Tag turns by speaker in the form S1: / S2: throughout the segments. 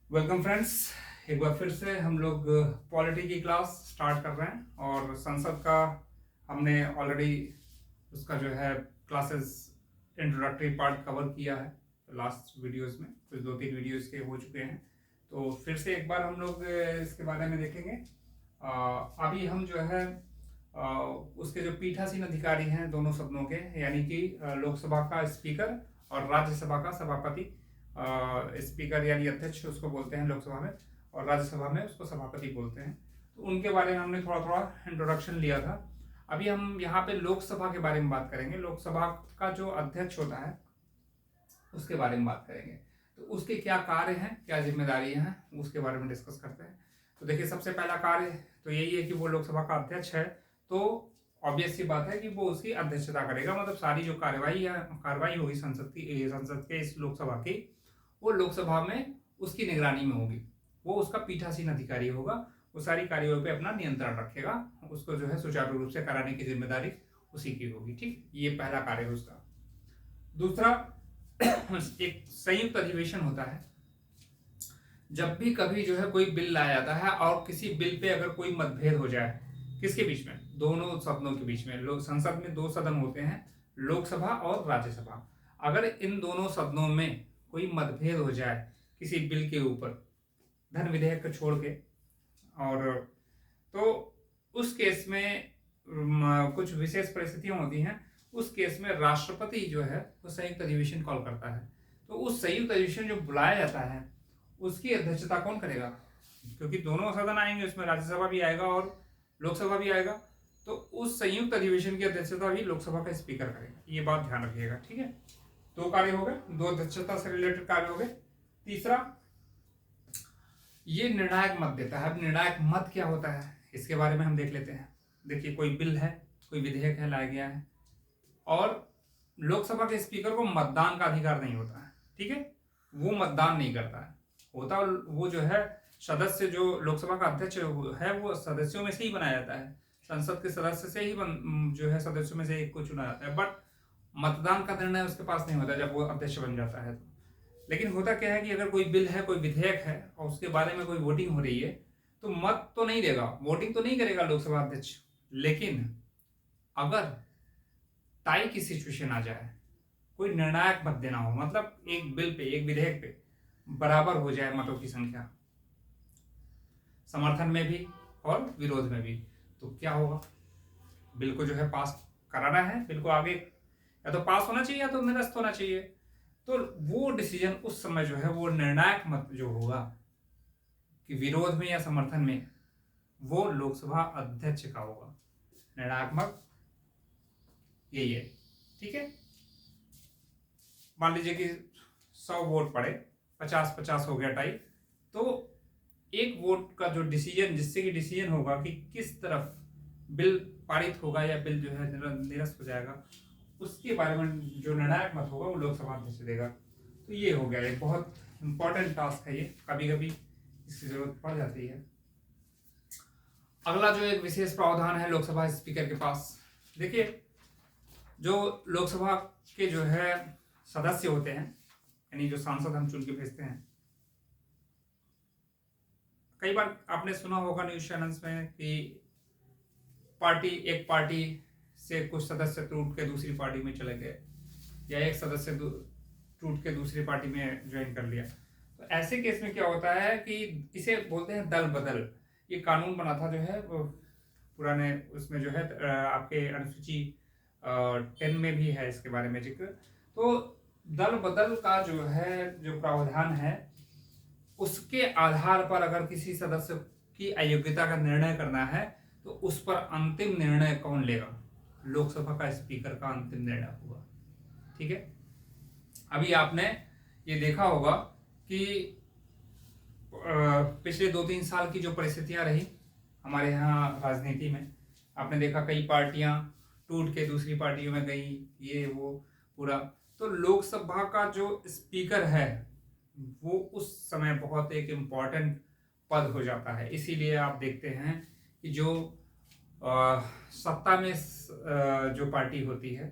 S1: Welcome friends. एक बार फिर से हम लोग पॉलिटी की क्लास स्टार्ट कर रहे हैं और संसद का हमने ऑलरेडी उसका जो है क्लासेस इंट्रोडक्टरी पार्ट कवर किया है लास्ट वीडियोस में। कुछ 2-3 वीडियोस के हो चुके हैं, तो फिर से एक बार हम लोग इसके बारे में देखेंगे। अभी हम जो है उसके जो पीठासीन अधिकारी हैं दोनों सदनों के, यानी कि लोकसभा का स्पीकर और राज्यसभा का सभापति। स्पीकर यानी अध्यक्ष उसको बोलते हैं लोकसभा में, और राज्यसभा में उसको सभापति बोलते हैं। तो उनके बारे में हमने थोड़ा थोड़ा इंट्रोडक्शन लिया था। अभी हम यहाँ पे लोकसभा के बारे में बात करेंगे। लोकसभा का जो अध्यक्ष होता है उसके बारे में बात करेंगे। तो उसके क्या कार्य हैं, क्या जिम्मेदारी हैं, उसके बारे में डिस्कस करते हैं। तो देखिए, सबसे पहला कार्य तो यही है कि वो लोकसभा का अध्यक्ष है, तो ऑब्वियस सी बात है कि वो उसकी अध्यक्षता करेगा। मतलब सारी जो कार्रवाई होगी संसद के इस लोकसभा की, वो लोकसभा में उसकी निगरानी में होगी। वो उसका पीठासीन अधिकारी होगा, वो सारी कार्रवाई पे अपना नियंत्रण रखेगा, उसको जो है सुचारू रूप से कराने की जिम्मेदारी उसी की होगी। ठीक, ये पहला कार्य है उसका। दूसरा, एक संयुक्त अधिवेशन होता है। जब भी कभी जो है कोई बिल लाया जाता है और किसी बिल पे अगर कोई मतभेद हो जाए, किसके बीच में? दोनों सदनों के बीच में। संसद में 2 सदन होते हैं, लोकसभा और राज्यसभा। अगर इन दोनों सदनों में कोई मतभेद हो जाए किसी बिल के ऊपर, धन विधेयक को छोड़ के, और तो उस केस में कुछ विशेष परिस्थितियां होती हैं। उस केस में राष्ट्रपति जो है वो संयुक्त अधिवेशन कॉल करता है। तो उस संयुक्त अधिवेशन जो बुलाया जाता है उसकी अध्यक्षता कौन करेगा? क्योंकि दोनों सदन आएंगे, उसमें राज्यसभा भी आएगा और लोकसभा भी आएगा। तो उस संयुक्त अधिवेशन की अध्यक्षता भी लोकसभा का स्पीकर करेगा। ये बात ध्यान रखिएगा, ठीक है। 2 कार्य हो गए, 2 अध्यक्षता से रिलेटेड कार्य हो गए। तीसरा, ये निर्णायक मत देता है। अब निर्णायक मत क्या होता है इसके बारे में हम देख लेते हैं। देखिए, कोई बिल है, कोई विधेयक है, लाया गया है, और लोकसभा के स्पीकर को मतदान का अधिकार नहीं होता है, ठीक है। वो मतदान नहीं करता है, होता वो जो है सदस्य, जो लोकसभा का अध्यक्ष है वो सदस्यों में से ही बनाया जाता है। संसद के सदस्य से ही जो है सदस्यों में से एक को चुना जाता है, बट मतदान का निर्णय उसके पास नहीं होता जब वो अध्यक्ष बन जाता है। लेकिन होता क्या है कि अगर कोई बिल है, कोई विधेयक है और उसके बारे में कोई वोटिंग हो रही है, तो मत तो नहीं देगा, वोटिंग तो नहीं करेगा लोकसभा अध्यक्ष। लेकिन अगर टाई की सिचुएशन आ जाए, कोई निर्णायक मत देना हो, मतलब एक बिल पे, एक विधेयक पे बराबर हो जाए मतों की संख्या, समर्थन में भी और विरोध में भी, तो क्या होगा? बिल को जो है पास कराना है, बिल को आगे या तो पास होना चाहिए या तो निरस्त होना चाहिए। तो वो डिसीजन उस समय जो है, वो निर्णायक मत जो होगा कि विरोध में या समर्थन में, वो लोकसभा अध्यक्ष का होगा। निर्णायक मत यही है, ठीक है। मान लीजिए कि 100 वोट पड़े, 50-50 हो गया टाई, तो एक वोट का जो डिसीजन, जिससे कि डिसीजन होगा कि किस तरफ बिल पारित होगा या बिल जो है निरस्त हो जाएगा, उसके बारे में जो निर्णायक मत होगा वो लोकसभा अध्यक्ष देगा। तो ये हो गया, एक बहुत इंपॉर्टेंट टास्क है ये, कभी कभी इसकी जरूरत पड़ जाती है। अगला जो एक विशेष प्रावधान है लोकसभा स्पीकर के पास, देखिए, जो लोकसभा के जो है सदस्य होते हैं, यानी जो सांसद हम चुन के भेजते हैं, कई बार आपने सुना होगा न्यूज चैनल्स में कि एक पार्टी से कुछ सदस्य टूट के दूसरी पार्टी में चले गए, या एक सदस्य टूट के दूसरी पार्टी में ज्वाइन कर लिया। तो ऐसे केस में क्या होता है कि इसे बोलते हैं दल बदल। ये कानून बना था जो है पुराने, उसमें जो है आपके अनुसूची 10 में भी है इसके बारे में जिक्र। तो दल बदल का जो है, जो प्रावधान है, उसके आधार पर अगर किसी सदस्य की अयोग्यता का निर्णय करना है तो उस पर अंतिम निर्णय कौन लेगा? लोकसभा का स्पीकर का अंतिम निर्णय होगा, ठीक है। अभी आपने ये देखा होगा कि पिछले 2-3 साल की जो परिस्थितियां रही हमारे यहाँ राजनीति में, आपने देखा कई पार्टियां टूट के दूसरी पार्टियों में गई, ये वो पूरा। तो लोकसभा का जो स्पीकर है वो उस समय बहुत एक इम्पॉर्टेंट पद हो जाता है। इसीलिए आप देखते हैं कि जो सत्ता में जो पार्टी होती है,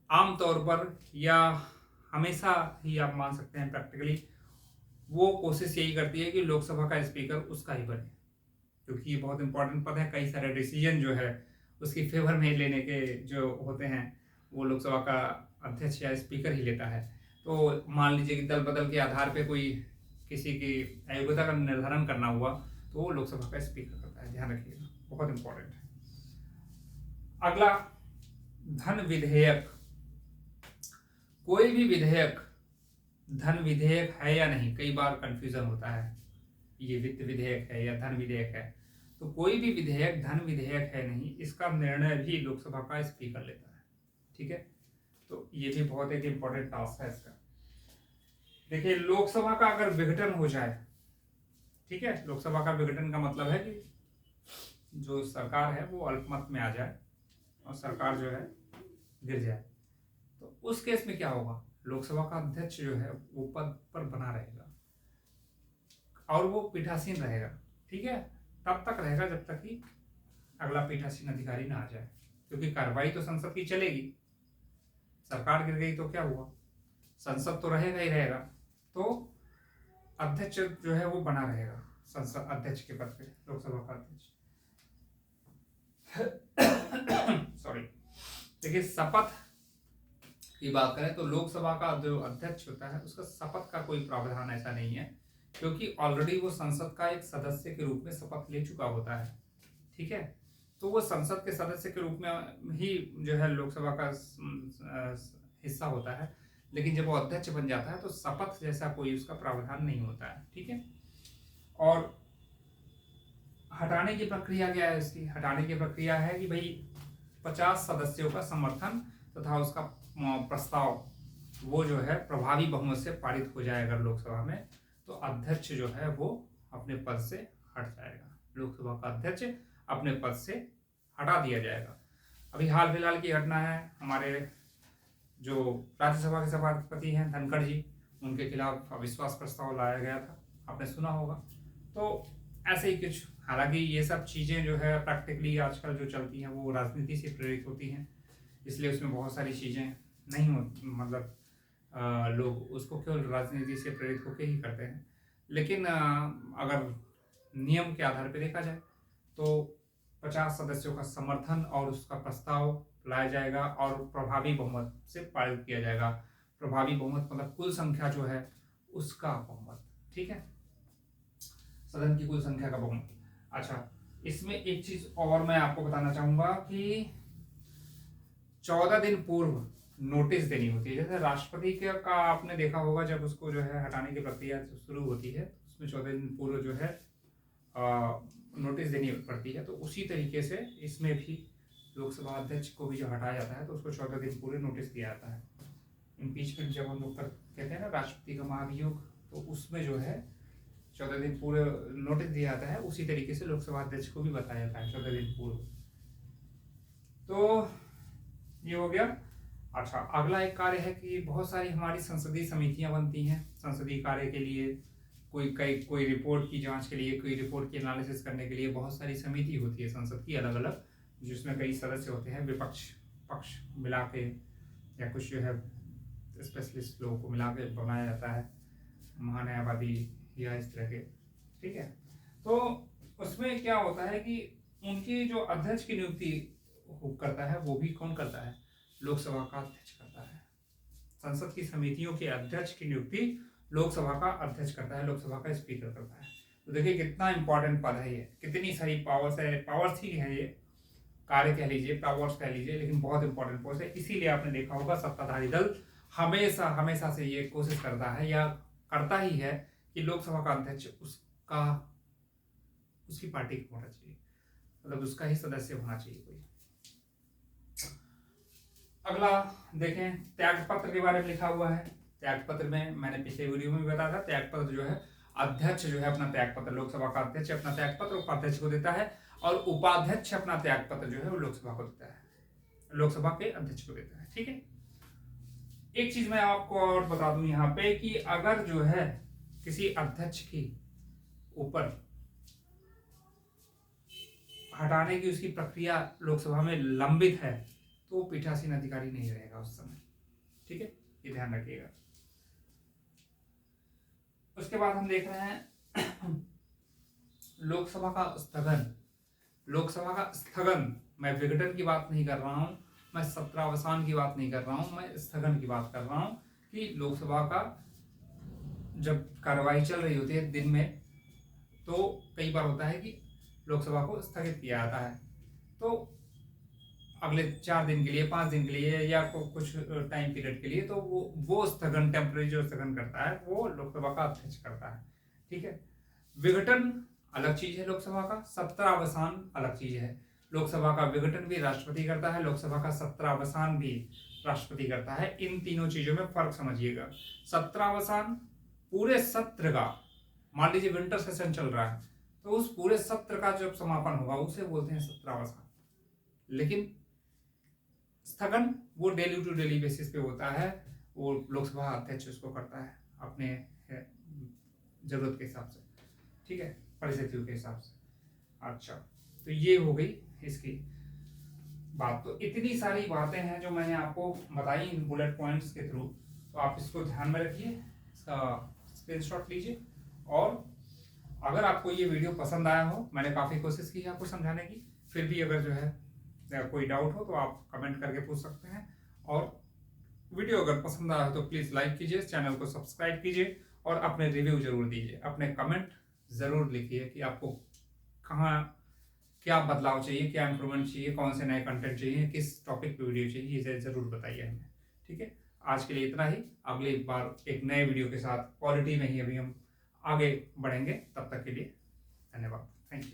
S1: आमतौर पर या हमेशा ही आप मान सकते हैं प्रैक्टिकली, वो कोशिश यही करती है कि लोकसभा का स्पीकर उसका ही बने, क्योंकि ये बहुत इंपॉर्टेंट पद है। कई सारे डिसीजन जो है उसकी फेवर में लेने के जो होते हैं वो लोकसभा का अध्यक्ष या स्पीकर ही लेता है। तो मान लीजिए कि दल बदल के आधार पे कोई किसी की अयोग्यता का निर्धारण करना हुआ तो वो लोकसभा का स्पीकर करता है, ध्यान रखिएगा, बहुत इंपॉर्टेंट है। अगला, धन विधेयक। कोई भी विधेयक धन विधेयक है या नहीं, कई बार कंफ्यूजन होता है, ये वित्त विधेयक है या धन विधेयक है। तो कोई भी विधेयक धन विधेयक है नहीं, इसका निर्णय भी लोकसभा का स्पीकर लेता है, ठीक है। तो ये भी बहुत एक इंपॉर्टेंट टास्क है इसका। देखिए, लोकसभा का अगर विघटन हो जाए, ठीक है, लोकसभा का विघटन का मतलब है कि जो सरकार है वो अल्पमत में आ जाए और सरकार जो है गिर जाए, तो उस केस में क्या होगा, लोकसभा का अध्यक्ष जो है वो पद पर बना रहेगा और वो पीठासीन रहेगा, ठीक है, तब तक रहेगा जब तक कि अगला पीठासीन अधिकारी ना आ जाए, क्योंकि कार्रवाई तो संसद की चलेगी। सरकार गिर गई तो क्या हुआ, संसद तो रहेगा ही रहेगा, तो अध्यक्ष जो है वो बना रहेगा संसद अध्यक्ष के पद पे, लोकसभा का अध्यक्ष। सॉरी। देखिए, शपथ की बात करें तो लोकसभा का जो अध्यक्ष होता है उसका शपथ का कोई प्रावधान ऐसा नहीं है, क्योंकि ऑलरेडी वो संसद का एक सदस्य के रूप में शपथ ले चुका होता है, ठीक है। तो वो संसद के सदस्य के रूप में ही जो है लोकसभा का हिस्सा होता है, लेकिन जब वो अध्यक्ष बन जाता है तो शपथ जैसा कोई उसका प्रावधान नहीं होता है, ठीक है। और हटाने की प्रक्रिया क्या है इसकी, हटाने की प्रक्रिया है कि भाई 50 सदस्यों का समर्थन तथा उसका प्रस्ताव वो जो है प्रभावी बहुमत से पारित हो जाए अगर लोकसभा में, तो अध्यक्ष जो है वो अपने पद से हट जाएगा, लोकसभा का अध्यक्ष अपने पद से हटा दिया जाएगा। अभी हाल फिलहाल की घटना है, हमारे जो राज्यसभा के सभापति हैं धनखड़ जी, उनके खिलाफ अविश्वास प्रस्ताव लाया गया था, आपने सुना होगा। तो ऐसे ही कुछ, हालांकि ये सब चीज़ें जो है प्रैक्टिकली आजकल जो चलती हैं वो राजनीति से प्रेरित होती हैं, इसलिए उसमें बहुत सारी चीज़ें नहीं मतलब लोग उसको केवल राजनीति से प्रेरित होकर ही करते हैं। लेकिन अगर नियम के आधार पर देखा जाए तो 50 सदस्यों का समर्थन और उसका प्रस्ताव लाया जाएगा और प्रभावी बहुमत से पारित किया जाएगा। प्रभावी बहुमत मतलब कुल संख्या जो है उसका बहुमत, ठीक है, सदन की कुल संख्या का बहुमत। अच्छा, इसमें एक चीज और मैं आपको बताना चाहूंगा कि 14 दिन पूर्व नोटिस देनी होती है। जैसे राष्ट्रपति का आपने देखा होगा, जब उसको जो है हटाने की प्रक्रिया शुरू होती है उसमें 14 दिन पूर्व जो है नोटिस देनी पड़ती है, तो उसी तरीके से इसमें भी लोकसभा अध्यक्ष को भी जो हटाया जाता है तो उसको 14 दिन पूरे नोटिस दिया जाता है। इम्पीचमेंट जब हम लोग कहते हैं ना राष्ट्रपति का महाभियोग, तो उसमें जो है 14 दिन पूरे नोटिस दिया जाता है, उसी तरीके से लोकसभा अध्यक्ष को भी बताया जाता है 14 दिन पूर्व। तो ये हो गया। अच्छा, अगला एक कार्य है कि बहुत सारी हमारी संसदीय समितियां बनती हैं संसदीय कार्य के लिए, कोई रिपोर्ट की जांच के लिए, कोई रिपोर्ट की एनालिसिस करने के लिए बहुत सारी समिति होती है संसद की अलग अलग, जिसमें कई सदस्य होते हैं, विपक्ष पक्ष मिला के या कुछ जो है स्पेशलिस्ट लोगों को मिला के बनाया जाता है, महान्यायवादी या इस तरह के, ठीक है। तो उसमें क्या होता है कि उनकी जो अध्यक्ष की नियुक्ति करता है वो भी कौन करता है, लोकसभा का अध्यक्ष करता है। संसद की समितियों के अध्यक्ष की नियुक्ति लोकसभा का अध्यक्ष करता है, लोकसभा का स्पीकर करता है। तो देखिए कितना इंपॉर्टेंट पद है ये, कितनी सारी पावर्स है, पावर्स ही है ये, कार्य कह लीजिए, पावर्स कह लीजिए, लेकिन बहुत इंपॉर्टेंट पोस्ट है। इसीलिए आपने देखा होगा सत्ताधारी दल हमेशा हमेशा से ये कोशिश करता है या करता ही है कि लोकसभा का अध्यक्ष उसकी पार्टी का होना चाहिए, मतलब उसका ही सदस्य होना चाहिए कोई। अगला देखें, त्यागपत्र के बारे में लिखा हुआ है। त्यागपत्र में मैंने पिछले वीडियो में भी बताया था, त्यागपत्र जो है अध्यक्ष जो है अपना त्यागपत्र, लोकसभा का अध्यक्ष अपना त्यागपत्र उपाध्यक्ष को देता है और उपाध्यक्ष अपना त्यागपत्र जो है वो लोकसभा को देता है, लोकसभा के अध्यक्ष को देता है, ठीक है। एक चीज मैं आपको और बता दूं यहाँ पे कि अगर जो है किसी अध्यक्ष की ऊपर हटाने की उसकी प्रक्रिया लोकसभा में लंबित है तो वो पीठासीन अधिकारी नहीं रहेगा उस समय, ठीक है, ये ध्यान रखिएगा। उसके बाद हम देख रहे हैं लोकसभा का स्थगन। लोकसभा का स्थगन, मैं विघटन की बात नहीं कर रहा हूं, मैं सत्रावसान की बात नहीं कर रहा हूं, मैं स्थगन की बात कर रहा हूं कि लोकसभा का जब कार्रवाई चल रही होती है दिन में, तो कई बार होता है कि लोकसभा को स्थगित किया जाता है। तो अगले 4 दिन के लिए, 5 दिन के लिए या कुछ टाइम पीरियड के लिए, तो वो स्थगन, टेम्पररी जो स्थगन करता है वो लोकसभा का अध्यक्ष करता है। ठीक है, विघटन अलग चीज है, लोकसभा का सत्रावसान अलग चीज है। लोकसभा का विघटन भी राष्ट्रपति करता है, लोकसभा का सत्रावसान भी राष्ट्रपति करता है। इन तीनों चीजों में फर्क समझिएगा। सत्रावसान पूरे सत्र का, मान लीजिए विंटर सेशन चल रहा है तो उस पूरे सत्र का जब समापन होगा उसे बोलते हैं सत्रावसान। लेकिन स्थगन वो डेली टू डेली बेसिस पे होता है, वो लोकसभा अध्यक्ष उसको करता है अपने जरूरत के हिसाब से, ठीक है, परिस्थितियों के हिसाब से। अच्छा, तो ये हो गई इसकी बात। तो इतनी सारी बातें हैं जो मैंने आपको बताई इन बुलेट पॉइंट्स के थ्रू, तो आप इसको ध्यान में रखिए, इसका स्क्रीनशॉट लीजिए। और अगर आपको ये वीडियो पसंद आया हो, मैंने काफ़ी कोशिश की है आपको समझाने की, फिर भी अगर जो है कोई डाउट हो तो आप कमेंट करके पूछ सकते हैं। और वीडियो अगर पसंद आया हो तो प्लीज़ लाइक कीजिए, चैनल को सब्सक्राइब कीजिए और अपने रिव्यू जरूर दीजिए, अपने कमेंट ज़रूर लिखिए कि आपको कहाँ क्या बदलाव चाहिए, क्या इंप्रूवमेंट चाहिए, कौन से नए कंटेंट चाहिए, किस टॉपिक पे वीडियो चाहिए, ये ज़रूर बताइए हमें। ठीक है, आज के लिए इतना ही। अगली बार एक नए वीडियो के साथ पॉलिटी में ही अभी हम आगे बढ़ेंगे। तब तक के लिए धन्यवाद, थैंक यू।